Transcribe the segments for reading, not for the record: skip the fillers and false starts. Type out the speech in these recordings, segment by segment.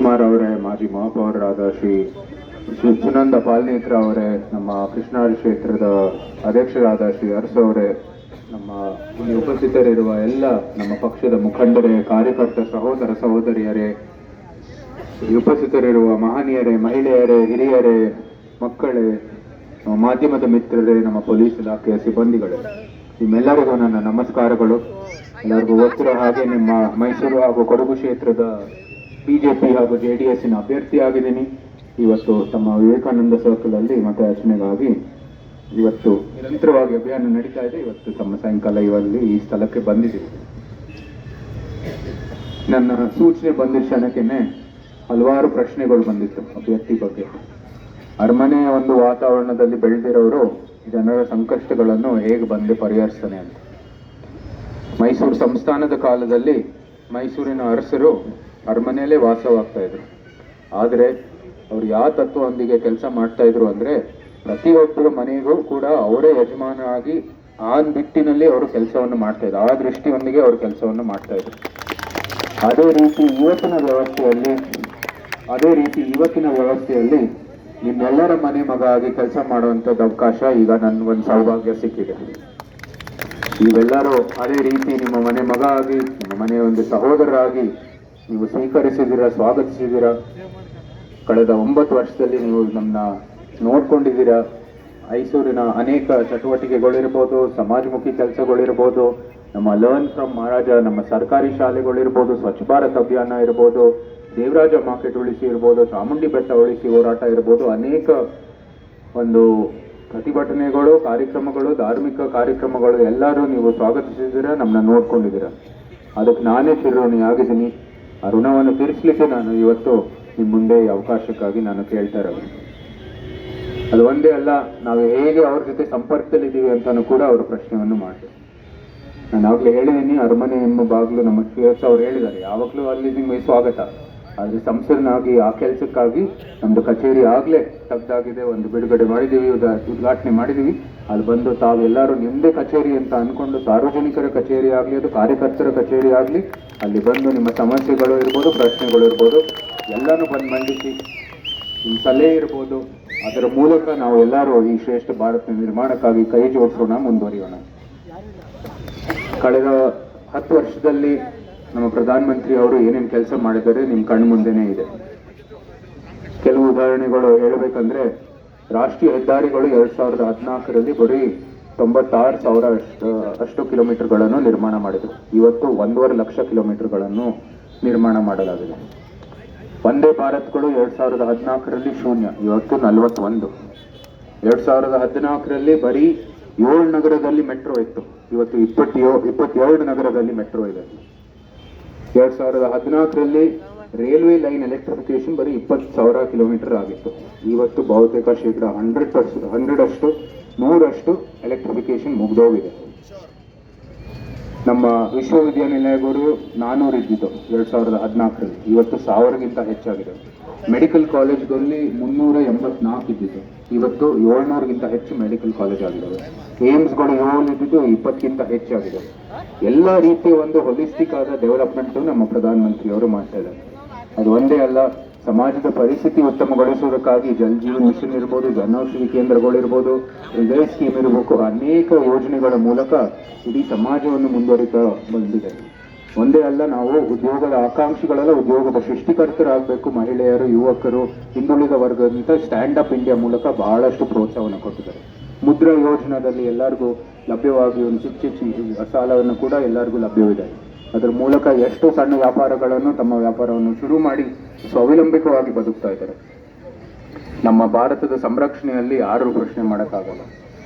ಶಿವಕುಮಾರ್ ಅವರೇ, ಮಾಜಿ ಮಹಾಪೌರರಾದ ಶ್ರೀ ಸುನಂದ ಪಾಲ್ನೇತ್ರ ಅವರೇ, ನಮ್ಮ ಕೃಷ್ಣಾರಿ ಕ್ಷೇತ್ರದ ಅಧ್ಯಕ್ಷರಾದ ಶ್ರೀ ಅರಸು ಅವರೇ, ನಮ್ಮ ಇಲ್ಲಿ ಉಪಸ್ಥಿತರಿರುವ ಎಲ್ಲ ನಮ್ಮ ಪಕ್ಷದ ಮುಖಂಡರೇ, ಕಾರ್ಯಕರ್ತ ಸಹೋದರ ಸಹೋದರಿಯರೇ, ಉಪಸ್ಥಿತರಿರುವ ಮಹನೀಯರೇ, ಮಹಿಳೆಯರೇ, ಹಿರಿಯರೇ, ಮಕ್ಕಳೇ, ಮಾಧ್ಯಮದ ಮಿತ್ರರೇ, ನಮ್ಮ ಪೊಲೀಸ್ ಇಲಾಖೆಯ ಸಿಬ್ಬಂದಿಗಳೇ, ನಿಮ್ಮೆಲ್ಲರಿಗೂ ನನ್ನ ನಮಸ್ಕಾರಗಳು. ಎಲ್ಲರಿಗೂ ಗೊತ್ತಿರೋ ಹಾಗೆ ನಿಮ್ಮ ಮೈಸೂರು ಹಾಗೂ ಕೊಡಗು ಕ್ಷೇತ್ರದ ಬಿಜೆಪಿ ಹಾಗೂ JDS ಅಭ್ಯರ್ಥಿಯಾಗಿದ್ದೀನಿ. ಇವತ್ತು ತಮ್ಮ ವಿವೇಕಾನಂದ ಸರ್ಕಲ್ ಅಲ್ಲಿ ಮತಯಾಚನೆಗಾಗಿ ಇವತ್ತು ನಿರಂತರವಾಗಿ ಅಭಿಯಾನ ನಡೀತಾ ಇದೆ. ಇವತ್ತು ತಮ್ಮ ಸಾಯಂಕಾಲ ಇವಲ್ಲಿ ಈ ಸ್ಥಳಕ್ಕೆ ಬಂದಿದ್ದೀವಿ. ನನ್ನ ಸೂಚನೆ ಬಂದ ಕ್ಷಣಕ್ಕೇನೆ ಹಲವಾರು ಪ್ರಶ್ನೆಗಳು ಬಂದಿತ್ತು ಅಭ್ಯರ್ಥಿ ಬಗ್ಗೆ. ಅರಮನೆಯ ಒಂದು ವಾತಾವರಣದಲ್ಲಿ ಬೆಳೆದಿರೋರು ಜನರ ಸಂಕಷ್ಟಗಳನ್ನು ಹೇಗೆ ಬಂದು ಪರಿಹರಿಸ್ತಾನೆ ಅಂತ. ಮೈಸೂರು ಸಂಸ್ಥಾನದ ಕಾಲದಲ್ಲಿ ಮೈಸೂರಿನ ಅರಸರು ಅರಮನೆಯಲ್ಲೇ ವಾಸವಾಗ್ತಾ ಇದ್ರು. ಆದರೆ ಅವರು ಯಾವ ತತ್ವದೊಂದಿಗೆ ಕೆಲಸ ಮಾಡ್ತಾ ಇದ್ರು ಅಂದ್ರೆ, ಪ್ರತಿಯೊಬ್ಬರ ಮನೆಗೂ ಕೂಡ ಅವರೇ ಯಜಮಾನರಾಗಿ ಆ ನಿಟ್ಟಿನಲ್ಲಿ ಅವರು ಕೆಲಸವನ್ನು ಮಾಡ್ತಾ ಇದ್ರು. ಆ ದೃಷ್ಟಿಯೊಂದಿಗೆ ಅವರು ಕೆಲಸವನ್ನು ಮಾಡ್ತಾ ಇದ್ರು. ಅದೇ ರೀತಿ ಇವತ್ತಿನ ವ್ಯವಸ್ಥೆಯಲ್ಲಿ ನಿಮ್ಮೆಲ್ಲರ ಮನೆ ಮಗ ಆಗಿ ಕೆಲಸ ಮಾಡುವಂಥದ್ದು ಅವಕಾಶ ಈಗ ಒಂದು ಸೌಭಾಗ್ಯ ಸಿಕ್ಕಿದೆ. ನೀವೆಲ್ಲರೂ ಅದೇ ರೀತಿ ನಿಮ್ಮ ಮನೆ ಮಗ ಆಗಿ, ನಿಮ್ಮ ಮನೆಯ ಒಂದು ಸಹೋದರರಾಗಿ ನೀವು ಸ್ವೀಕರಿಸಿದ್ದೀರಾ, ಸ್ವಾಗತಿಸಿದ್ದೀರಾ. ಕಳೆದ 9 ವರ್ಷದಲ್ಲಿ ನೀವು ನಮ್ಮನ್ನ ನೋಡ್ಕೊಂಡಿದ್ದೀರಾ. ಮೈಸೂರಿನ ಅನೇಕ ಚಟುವಟಿಕೆಗಳಿರ್ಬೋದು, ಸಮಾಜಮುಖಿ ಕೆಲಸಗಳಿರ್ಬೋದು, ನಮ್ಮ ಲರ್ನ್ ಫ್ರಮ್ ಮಹಾರಾಜ, ನಮ್ಮ ಸರ್ಕಾರಿ ಶಾಲೆಗಳಿರ್ಬೋದು, ಸ್ವಚ್ಛ ಭಾರತ್ ಅಭಿಯಾನ ಇರ್ಬೋದು, ದೇವರಾಜ ಮಾರ್ಕೆಟ್ ಉಳಿಸಿ ಇರ್ಬೋದು, ಚಾಮುಂಡಿ ಬೆಟ್ಟ ಉಳಿಸಿ ಹೋರಾಟ ಇರ್ಬೋದು, ಅನೇಕ ಒಂದು ಪ್ರತಿಭಟನೆಗಳು, ಕಾರ್ಯಕ್ರಮಗಳು, ಧಾರ್ಮಿಕ ಕಾರ್ಯಕ್ರಮಗಳು ಎಲ್ಲರೂ ನೀವು ಸ್ವಾಗತಿಸಿದ್ದೀರಾ, ನಮ್ಮನ್ನ ನೋಡ್ಕೊಂಡಿದ್ದೀರಾ. ಅದಕ್ಕೆ ನಾನೇ ಚಿರಋಣಿ ಆಗಿದ್ದೀನಿ. ಆ ಋಣವನ್ನು ತೀರಿಸಲಿಕ್ಕೆ ನಾನು ಇವತ್ತು ನಿಮ್ಮ ಮುಂದೆ ಈ ಅವಕಾಶಕ್ಕಾಗಿ ನಾನು ಕೇಳ್ತಾ ಇರೋದು. ಅದು ಒಂದೇ ಅಲ್ಲ, ನಾವು ಹೇಗೆ ಅವ್ರ ಜೊತೆ ಸಂಪರ್ಕದಲ್ಲಿದ್ದೀವಿ ಅಂತಾನು ಕೂಡ ಅವರು ಪ್ರಶ್ನೆಯನ್ನು ಮಾಡಿದ್ರು. ನಾನು ಆಗ್ಲೇ ಹೇಳಿದ್ದೀನಿ, ಅರಮನೆ ಎಂಬ ಬಾಗಿಲು ನಮ್ಮ ಶ್ರೀಯಸ್ ಅವ್ರು ಹೇಳಿದ್ದಾರೆ, ಯಾವಾಗಲೂ ಅಲ್ಲಿ ನಿಮಗೆ ಸ್ವಾಗತ. ಆದರೆ ಸಂಸದನಾಗಿ ಆ ಕೆಲಸಕ್ಕಾಗಿ ನಮ್ದು ಕಚೇರಿ ಆಗ್ಲೇ ತೆಗ್ದಾಗಿದೆ, ಒಂದು ಬಿಡುಗಡೆ ಮಾಡಿದ್ದೀವಿ, ಉದ್ಘಾಟನೆ ಮಾಡಿದ್ದೀವಿ. ಅಲ್ಲಿ ಬಂದು ತಾವೆಲ್ಲರೂ ನಿಮ್ಮದೇ ಕಚೇರಿ ಅಂತ ಅನ್ಕೊಂಡು, ಸಾರ್ವಜನಿಕರ ಕಚೇರಿ ಆಗಲಿ, ಅದು ಕಾರ್ಯಕರ್ತರ ಕಚೇರಿ ಆಗಲಿ, ಅಲ್ಲಿ ಬಂದು ನಿಮ್ಮ ಸಮಸ್ಯೆಗಳು ಇರ್ಬೋದು, ಪ್ರಶ್ನೆಗಳು ಇರ್ಬೋದು, ಎಲ್ಲನೂ ಬಂದು ಮಂಡಿಸಿ, ನಿಮ್ಮ ಸಲಹೆ ಇರ್ಬೋದು, ಅದರ ಮೂಲಕ ನಾವು ಎಲ್ಲರೂ ಈ ಶ್ರೇಷ್ಠ ಭಾರತ ನಿರ್ಮಾಣಕ್ಕಾಗಿ ಕೈ ಜೋಡಿಸೋಣ, ಮುಂದುವರಿಯೋಣ. ಕಳೆದ 10 ವರ್ಷದಲ್ಲಿ ನಮ್ಮ ಪ್ರಧಾನಮಂತ್ರಿ ಅವರು ಏನೇನು ಕೆಲಸ ಮಾಡಿದ್ದಾರೆ ನಿಮ್ಮ ಕಣ್ಣು ಮುಂದೆನೇ ಇದೆ. ಕೆಲವು ಉದಾಹರಣೆಗಳು ಹೇಳಬೇಕಂದ್ರೆ, ರಾಷ್ಟ್ರೀಯ ಹೆದ್ದಾರಿಗಳು 2014ರಲ್ಲಿ ಬರೀ 96,000 ಅಷ್ಟು ಕಿಲೋಮೀಟರ್ಗಳನ್ನು ನಿರ್ಮಾಣ ಮಾಡಿದರು. ಇವತ್ತು 1.5 ಲಕ್ಷ ಕಿಲೋಮೀಟರ್ಗಳನ್ನು ನಿರ್ಮಾಣ ಮಾಡಲಾಗಿದೆ. ವಂದೇ ಭಾರತ್ಗಳು 2014ರಲ್ಲಿ 0, ಇವತ್ತು 41. 2014ರಲ್ಲಿ ಬರೀ 7 ನಗರದಲ್ಲಿ ಮೆಟ್ರೋ ಇತ್ತು, ಇವತ್ತು 22 ನಗರದಲ್ಲಿ ಮೆಟ್ರೋ ಇದೆ. 2014ರಲ್ಲಿ ರೈಲ್ವೆ ಲೈನ್ ಎಲೆಕ್ಟ್ರಿಫಿಕೇಶನ್ ಬರೀ 20,000 ಕಿಲೋಮೀಟರ್ ಆಗಿತ್ತು, ಇವತ್ತು ಬಹುತೇಕ ಶೇಕಡ 100% ಎಲೆಕ್ಟ್ರಿಫಿಕೇಶನ್ ಮುಗಿದೋಗಿದೆ. ನಮ್ಮ ವಿಶ್ವವಿದ್ಯಾನಿಲಯಗಳು 400 ಇದ್ದಿದ್ದು 2014ರಲ್ಲಿ, ಇವತ್ತು 1000ಗಿಂತ ಹೆಚ್ಚಾಗಿದೆ. ಮೆಡಿಕಲ್ ಕಾಲೇಜ್ಗಳಲ್ಲಿ 384 ಇದ್ದಿದ್ದು, ಇವತ್ತು 700ಗಿಂತ ಹೆಚ್ಚು ಮೆಡಿಕಲ್ ಕಾಲೇಜ್ ಆಗಿದ್ದಾವೆ. ಏಮ್ಸ್ಗಳು 7 ಇದ್ದಿದ್ದು 20ಕ್ಕಿಂತ ಹೆಚ್ಚಾಗಿದೆ. ಎಲ್ಲ ರೀತಿಯ ಒಂದು ಹೊಲಿಸ್ಟಿಕ್ ಆದ ಡೆವಲಪ್ಮೆಂಟ್ ನಮ್ಮ ಪ್ರಧಾನಮಂತ್ರಿಯವರು ಮಾಡ್ತಾ ಇದ್ದಾರೆ. ಅದು ಒಂದೇ ಅಲ್ಲ, ಸಮಾಜದ ಪರಿಸ್ಥಿತಿ ಉತ್ತಮಗೊಳಿಸುವುದಕ್ಕಾಗಿ ಜಲ್ ಜೀವನ್ ಮಿಷನ್ ಇರ್ಬೋದು, ಜನೌಷಧಿ ಕೇಂದ್ರಗಳಿರ್ಬೋದು, ಹೃದಯ ಸ್ಕೀಮ್ ಇರಬೇಕು, ಅನೇಕ ಯೋಜನೆಗಳ ಮೂಲಕ ಇಡೀ ಸಮಾಜವನ್ನು ಮುಂದುವರಿತಾ ಬಂದಿದೆ. ಒಂದೇ ಅಲ್ಲ, ನಾವು ಉದ್ಯೋಗದ ಆಕಾಂಕ್ಷಿಗಳೆಲ್ಲ ಉದ್ಯೋಗದ ಸೃಷ್ಟಿಕರ್ತರಾಗಬೇಕು. ಮಹಿಳೆಯರು, ಯುವಕರು, ಹಿಂದುಳಿದ ವರ್ಗದಂತ ಸ್ಟ್ಯಾಂಡ್ ಅಪ್ ಇಂಡಿಯಾ ಮೂಲಕ ಬಹಳಷ್ಟು ಪ್ರೋತ್ಸಾಹವನ್ನು ಕೊಟ್ಟಿದ್ದಾರೆ. ಮುದ್ರಾ ಯೋಜನಾದಲ್ಲಿ ಎಲ್ಲರಿಗೂ ಲಭ್ಯವಾಗಿ ಒಂದು ಚಿಕ್ಕ ಸಾಲವನ್ನು ಕೂಡ ಎಲ್ಲರಿಗೂ ಲಭ್ಯವಿದೆ. ಅದರ ಮೂಲಕ ಎಷ್ಟು ಸಣ್ಣ ವ್ಯಾಪಾರಗಳನ್ನು ತಮ್ಮ ವ್ಯಾಪಾರವನ್ನು ಶುರು ಮಾಡಿ ಸ್ವಾವಲಂಬಿತವಾಗಿ ಬದುಕ್ತಾ ಇದ್ದಾರೆ. ನಮ್ಮ ಭಾರತದ ಸಂರಕ್ಷಣೆಯಲ್ಲಿ ಯಾರು ಪ್ರಶ್ನೆ ಮಾಡೋಕ್ಕಾಗಲ್ಲ.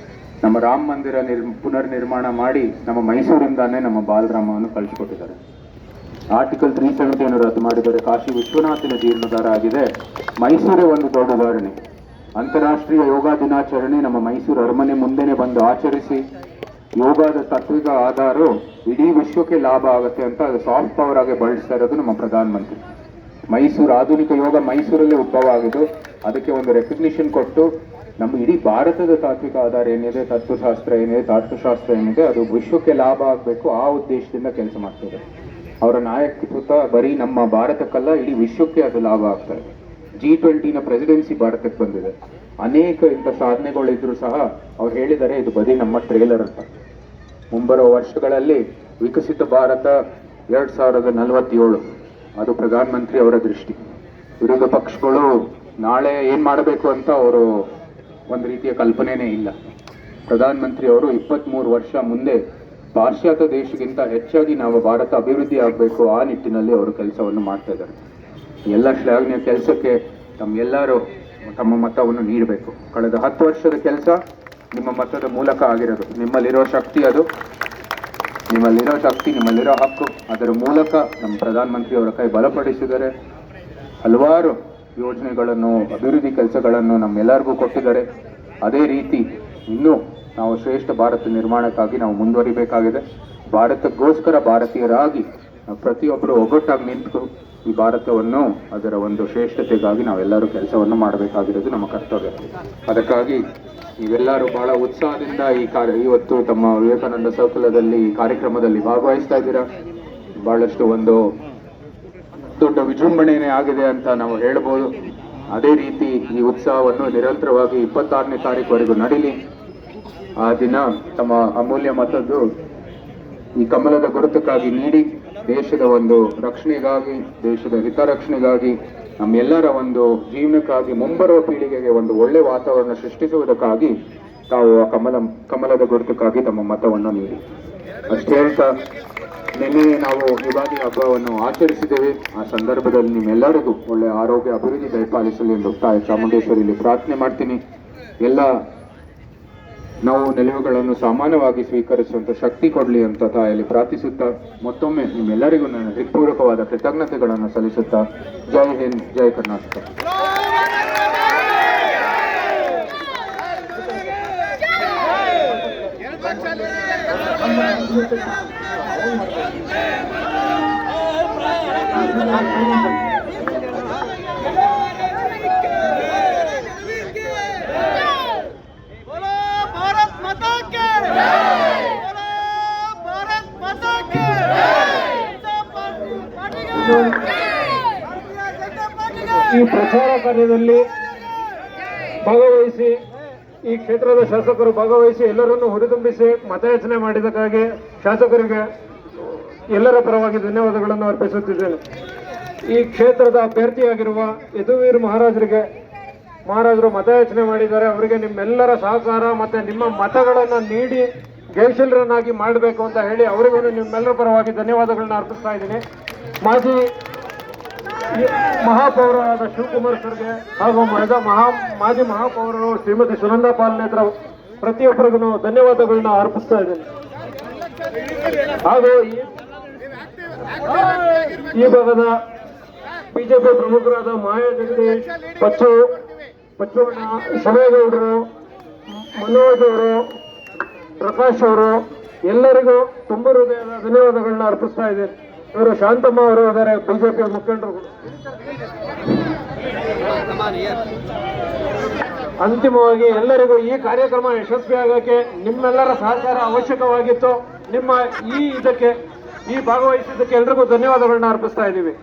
ನಮ್ಮ ರಾಮ ಮಂದಿರ ಪುನರ್ ನಿರ್ಮಾಣ ಮಾಡಿ ನಮ್ಮ ಮೈಸೂರಿಂದಾನೇ ನಮ್ಮ ಬಾಲರಾಮವನ್ನು ಕಳಿಸಿಕೊಟ್ಟಿದ್ದಾರೆ. ಆರ್ಟಿಕಲ್ 370 ರದ್ದು ಮಾಡಿದರೆ. ಕಾಶಿ ವಿಶ್ವನಾಥನ ಜೀರ್ಣೋದ್ಧಾರ ಆಗಿದೆ. ಮೈಸೂರೇ ಒಂದು ದೊಡ್ಡ ಉದಾಹರಣೆ. ಅಂತಾರಾಷ್ಟ್ರೀಯ ಯೋಗ ದಿನಾಚರಣೆ ನಮ್ಮ ಮೈಸೂರು ಅರಮನೆ ಮುಂದೆನೆ ಬಂದು ಆಚರಿಸಿ, ಯೋಗದ ತತ್ವಿಕ ಆಧಾರ ಇಡೀ ವಿಶ್ವಕ್ಕೆ ಲಾಭ ಆಗುತ್ತೆ ಅಂತ ಅದು ಸಾಫ್ಟ್ ಪವರ್ ಆಗಿ ಬಳಸ್ತಾ ಇರೋದು ನಮ್ಮ ಪ್ರಧಾನಮಂತ್ರಿ. ಮೈಸೂರು ಆಧುನಿಕ ಯೋಗ ಮೈಸೂರಲ್ಲೇ ಉದ್ಭವ ಆಗಿದ್ದು, ಅದಕ್ಕೆ ಒಂದು ರೆಕಗ್ನಿಷನ್ ಕೊಟ್ಟು ನಮ್ಮ ಇಡೀ ಭಾರತದ ತಾತ್ವಿಕ ಆಧಾರ ಏನಿದೆ, ತತ್ವಶಾಸ್ತ್ರ ಏನಿದೆ, ತಾತ್ವಶಾಸ್ತ್ರ ಏನಿದೆ, ಅದು ವಿಶ್ವಕ್ಕೆ ಲಾಭ ಆಗಬೇಕು, ಆ ಉದ್ದೇಶದಿಂದ ಕೆಲಸ ಮಾಡ್ತಿದೆ. ಅವರ ನಾಯಕತ್ವ ಬರೀ ನಮ್ಮ ಭಾರತಕ್ಕಲ್ಲ ಇಡೀ ವಿಶ್ವಕ್ಕೆ ಅದು ಲಾಭ ಆಗ್ತಾ ಇದೆ. G20ನ ಪ್ರೆಸಿಡೆನ್ಸಿ ಭಾರತಕ್ಕೆ ಬಂದಿದೆ. ಅನೇಕ ಇಂಥ ಸಾಧನೆಗಳಿದ್ರು ಸಹ ಅವ್ರು ಹೇಳಿದ್ದಾರೆ ಇದು ಬರೀ ನಮ್ಮ ಟ್ರೇಲರ್ ಅಂತ. ಮುಂಬರುವ ವರ್ಷಗಳಲ್ಲಿ ವಿಕಸಿತ ಭಾರತ 2047 ಅದು ಪ್ರಧಾನಮಂತ್ರಿ ಅವರ ದೃಷ್ಟಿ. ವಿರೋಧ ಪಕ್ಷಗಳು ನಾಳೆ ಏನ್ ಮಾಡಬೇಕು ಅಂತ ಅವರು ಒಂದು ರೀತಿಯ ಕಲ್ಪನೆನೇ ಇಲ್ಲ. ಪ್ರಧಾನಮಂತ್ರಿ ಅವರು 23 ವರ್ಷ ಮುಂದೆ ಪಾಶ್ಚಾತ್ಯ ದೇಶಕ್ಕಿಂತ ಹೆಚ್ಚಾಗಿ ನಾವು ಭಾರತ ಅಭಿವೃದ್ಧಿ ಆಗಬೇಕು ಆ ನಿಟ್ಟಿನಲ್ಲಿ ಅವರು ಕೆಲಸವನ್ನು ಮಾಡ್ತಾ ಇದ್ದಾರೆ. ಎಲ್ಲ ಶ್ಲಾಘನೀಯ ಕೆಲಸಕ್ಕೆ ತಮ್ಮೆಲ್ಲರೂ ತಮ್ಮ ಮತವನ್ನು ನೀಡಬೇಕು. ಕಳೆದ 10 ವರ್ಷದ ಕೆಲಸ ನಿಮ್ಮ ಮತದ ಮೂಲಕ ಆಗಿರೋದು. ನಿಮ್ಮಲ್ಲಿರೋ ಶಕ್ತಿ ಅದು, ನಿಮ್ಮಲ್ಲಿರೋ ಶಕ್ತಿ, ನಿಮ್ಮಲ್ಲಿರೋ ಹಕ್ಕು, ಅದರ ಮೂಲಕ ನಮ್ಮ ಪ್ರಧಾನಮಂತ್ರಿ ಅವರ ಕೈ ಬಲಪಡಿಸಿದ್ದಾರೆ. ಹಲವಾರು ಯೋಜನೆಗಳನ್ನು, ಅಭಿವೃದ್ಧಿ ಕೆಲಸಗಳನ್ನು ನಮ್ಮೆಲ್ಲರಿಗೂ ಕೊಟ್ಟಿದ್ದಾರೆ. ಅದೇ ರೀತಿ ಇನ್ನೂ ನಾವು ಶ್ರೇಷ್ಠ ಭಾರತ ನಿರ್ಮಾಣಕ್ಕಾಗಿ ನಾವು ಮುಂದುವರಿಬೇಕಾಗಿದೆ. ಭಾರತಕ್ಕೋಸ್ಕರ ಭಾರತೀಯರಾಗಿ ಪ್ರತಿಯೊಬ್ಬರು ಒಗ್ಗಟ್ಟಾಗಿ ನಿಂತು ಈ ಭಾರತವನ್ನು ಅದರ ಒಂದು ಶ್ರೇಷ್ಠತೆಗಾಗಿ ನಾವೆಲ್ಲರೂ ಕೆಲಸವನ್ನು ಮಾಡಬೇಕಾಗಿರೋದು ನಮ್ಮ ಕರ್ತವ್ಯ. ಅದಕ್ಕಾಗಿ ನೀವೆಲ್ಲರೂ ಬಹಳ ಉತ್ಸಾಹದಿಂದ ಇವತ್ತು ತಮ್ಮ ವಿವೇಕಾನಂದ ಸರ್ಕಲದಲ್ಲಿ ಈ ಕಾರ್ಯಕ್ರಮದಲ್ಲಿ ಭಾಗವಹಿಸ್ತಾ ಇದ್ದೀರಾ. ಬಹಳಷ್ಟು ಒಂದು ದೊಡ್ಡ ವಿಜೃಂಭಣೆಯೇ ಆಗಿದೆ ಅಂತ ನಾವು ಹೇಳ್ಬೋದು. ಅದೇ ರೀತಿ ಈ ಉತ್ಸಾಹವನ್ನು ನಿರಂತರವಾಗಿ 26ನೇ ತಾರೀಕುವರೆಗೂ ನಡೀಲಿ. ಆ ದಿನ ತಮ್ಮ ಅಮೂಲ್ಯ ಮತದ್ದು ಈ ಕಮಲದ ಗುರುತಕ್ಕಾಗಿ ನೀಡಿ ದೇಶದ ಒಂದು ರಕ್ಷಣೆಗಾಗಿ, ದೇಶದ ಹಿತರಕ್ಷಣೆಗಾಗಿ, ನಮ್ಮೆಲ್ಲರ ಒಂದು ಜೀವನಕ್ಕಾಗಿ, ಮುಂಬರುವ ಪೀಳಿಗೆಗೆ ಒಂದು ಒಳ್ಳೆ ವಾತಾವರಣ ಸೃಷ್ಟಿಸುವುದಕ್ಕಾಗಿ ತಾವು ಆ ಕಮಲದ ಗುರುತಕ್ಕಾಗಿ ತಮ್ಮ ಮತವನ್ನು ನೀಡಿ. ಅಷ್ಟೇ ಹೇಳ್ತಾ ನಿನ್ನೆ ನಾವು ಯುಗಾದಿ ಹಬ್ಬವನ್ನು ಆಚರಿಸಿದ್ದೇವೆ. ಆ ಸಂದರ್ಭದಲ್ಲಿ ನಿಮ್ಮೆಲ್ಲರಿಗೂ ಒಳ್ಳೆ ಆರೋಗ್ಯ ಅಭಿವೃದ್ಧಿ ದಯಪಾಲಿಸಲಿ ಎಂದು ತಾಯಿ ಚಾಮುಂಡೇಶ್ವರಿಯಲ್ಲಿ ಪ್ರಾರ್ಥನೆ ಮಾಡ್ತೀನಿ. ಎಲ್ಲ ನಾವು ನಿಲುವುಗಳನ್ನು ಸಾಮಾನ್ಯವಾಗಿ ಸ್ವೀಕರಿಸುವಂತ ಶಕ್ತಿ ಕೊಡಲಿ ಅಂತ ತಾಯಲ್ಲಿ ಪ್ರಾರ್ಥಿಸುತ್ತಾ ಮತ್ತೊಮ್ಮೆ ನಿಮ್ಮೆಲ್ಲರಿಗೂ ನನ್ನ ಹೃತ್ಪೂರ್ವಕವಾದ ಕೃತಜ್ಞತೆಗಳನ್ನು ಸಲ್ಲಿಸುತ್ತಾ ಜೈ ಹಿಂದ್, ಜೈ ಕರ್ನಾಟಕ. ಈ ಪ್ರಚಾರ ಕಾರ್ಯದಲ್ಲಿ ಭಾಗವಹಿಸಿ, ಈ ಕ್ಷೇತ್ರದ ಶಾಸಕರು ಭಾಗವಹಿಸಿ ಎಲ್ಲರನ್ನು ಹುರಿದುಂಬಿಸಿ ಮತಯಾಚನೆ ಮಾಡಿದ್ದಕ್ಕಾಗಿ ಶಾಸಕರಿಗೆ ಎಲ್ಲರ ಪರವಾಗಿ ಧನ್ಯವಾದಗಳನ್ನು ಅರ್ಪಿಸುತ್ತಿದ್ದೇನೆ. ಈ ಕ್ಷೇತ್ರದ ಅಭ್ಯರ್ಥಿಯಾಗಿರುವ ಯದುವೀರ್ ಮಹಾರಾಜರು ಮತಯಾಚನೆ ಮಾಡಿದ್ದಾರೆ. ಅವರಿಗೆ ನಿಮ್ಮೆಲ್ಲರ ಸಹಕಾರ ಮತ್ತೆ ನಿಮ್ಮ ಮತಗಳನ್ನು ನೀಡಿ ಜಯಶೀಲರನ್ನಾಗಿ ಮಾಡಬೇಕು ಅಂತ ಹೇಳಿ ಅವರಿಗೂ ನಿಮ್ಮೆಲ್ಲರ ಪರವಾಗಿ ಧನ್ಯವಾದಗಳನ್ನ ಅರ್ಪಿಸ್ತಾ ಇದ್ದೀನಿ. ಮಾಜಿ ಮಹಾಪೌರರಾದ ಶಿವಕುಮಾರ್ ಸರ್ಗೆ ಹಾಗೂ ಮಾಜಿ ಮಹಾಪೌರರು ಶ್ರೀಮತಿ ಸುನಂದಾ ಪಾಲ್ನೇತ್ರ ಪ್ರತಿಯೊಬ್ಬರಿಗೂ ಧನ್ಯವಾದಗಳನ್ನ ಅರ್ಪಿಸ್ತಾ ಇದ್ದೇನೆ. ಹಾಗೂ ಈ ಭಾಗದ ಬಿಜೆಪಿ ಪ್ರಮುಖರಾದ ಮಾಯಾ ಜಗದೀಶ್, ಪಚ್ಚೋಣ, ಶಮೇಗೌಡರು, ಮನೋಜ್ ಅವರು, ಪ್ರಕಾಶ್ ಅವರು ಎಲ್ಲರಿಗೂ ತುಂಬ ಹೃದಯದ ಧನ್ಯವಾದಗಳನ್ನ ಅರ್ಪಿಸ್ತಾ ಇದ್ದೇನೆ. ಇವರು ಶಾಂತಮ್ಮ ಅವರು ಇದ್ದಾರೆ, ಬಿಜೆಪಿಯ ಮುಖಂಡರು. ಅಂತಿಮವಾಗಿ ಎಲ್ಲರಿಗೂ ಈ ಕಾರ್ಯಕ್ರಮ ಯಶಸ್ವಿಯಾಗಕ್ಕೆ ನಿಮ್ಮೆಲ್ಲರ ಸಹಕಾರ ಅವಶ್ಯಕವಾಗಿತ್ತು. ನಿಮ್ಮ ಈ ಭಾಗವಹಿಸಿದ್ದಕ್ಕೆ ಎಲ್ರಿಗೂ ಧನ್ಯವಾದಗಳನ್ನ ಅರ್ಪಿಸ್ತಾ ಇದ್ದೀವಿ.